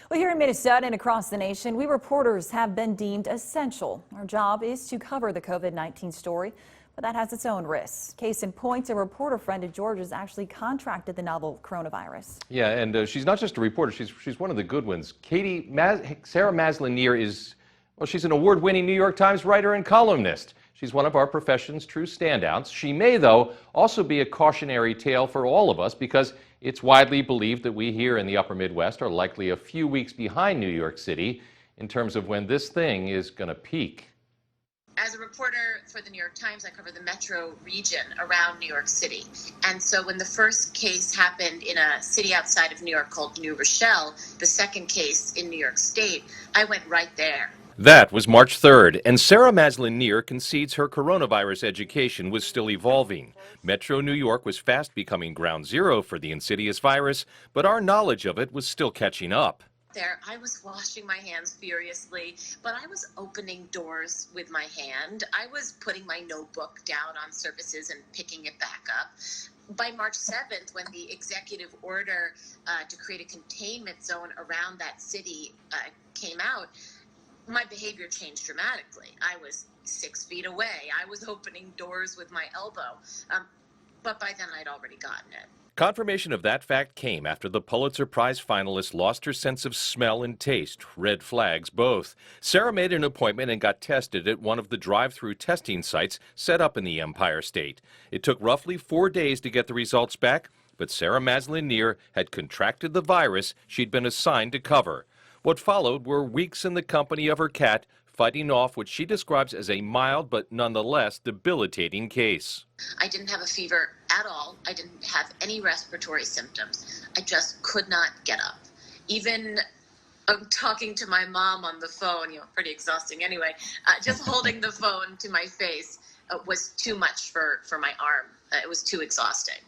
Well, here in Minnesota and across the nation, we reporters have been deemed essential. Our job is to cover the COVID-19 story, but that has its own risks. Case in point, a reporter friend of George's actually contracted the novel coronavirus. Yeah, and she's not just a reporter, she's one of the good ones. Sarah Maslin Nir is, well, she's an award-winning New York Times writer and columnist. She's one of our profession's true standouts. She may, though, also be a cautionary tale for all of us because it's widely believed that we here in the upper Midwest are likely a few weeks behind New York City in terms of when this thing is going to peak. As a reporter for the New York Times, I cover the metro region around New York City. And so when the first case happened in a city outside of New York called New Rochelle, the second case in New York State, I went right there. That was March 3rd, and Sarah Maslin Nir concedes her coronavirus education was still evolving. Metro New York was fast becoming ground zero for the insidious virus, but our knowledge of it was still catching up. There, I was washing my hands furiously, but I was opening doors with my hand. I was putting my notebook down on surfaces and picking it back up. By March 7th, when the executive order to create a containment zone around that city came out, my behavior changed dramatically. I was 6 feet away. I was opening doors with my elbow. But by then, I'd already gotten it. Confirmation of that fact came after the Pulitzer Prize finalist lost her sense of smell and taste, red flags both. Sarah made an appointment and got tested at one of the drive-through testing sites set up in the Empire State. It took roughly 4 days to get the results back, but Sarah Maslin Nir had contracted the virus she'd been assigned to cover. What followed were weeks in the company of her cat, fighting off what she describes as a mild but nonetheless debilitating case. I didn't have a fever at all. I didn't have any respiratory symptoms. I just could not get up. Even talking to my mom on the phone, pretty exhausting anyway, just holding the phone to my face was too much for my arm. It was too exhausting.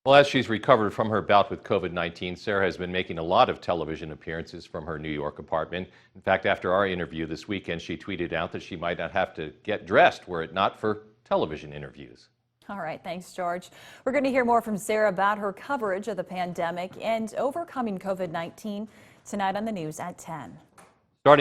Well, as she's recovered from her bout with COVID-19, Sarah has been making a lot of television appearances from her New York apartment. In fact, after our interview this weekend, she tweeted out that she might not have to get dressed were it not for television interviews. All right, thanks, George. We're going to hear more from Sarah about her coverage of the pandemic and overcoming COVID-19 tonight on the news at 10. Starting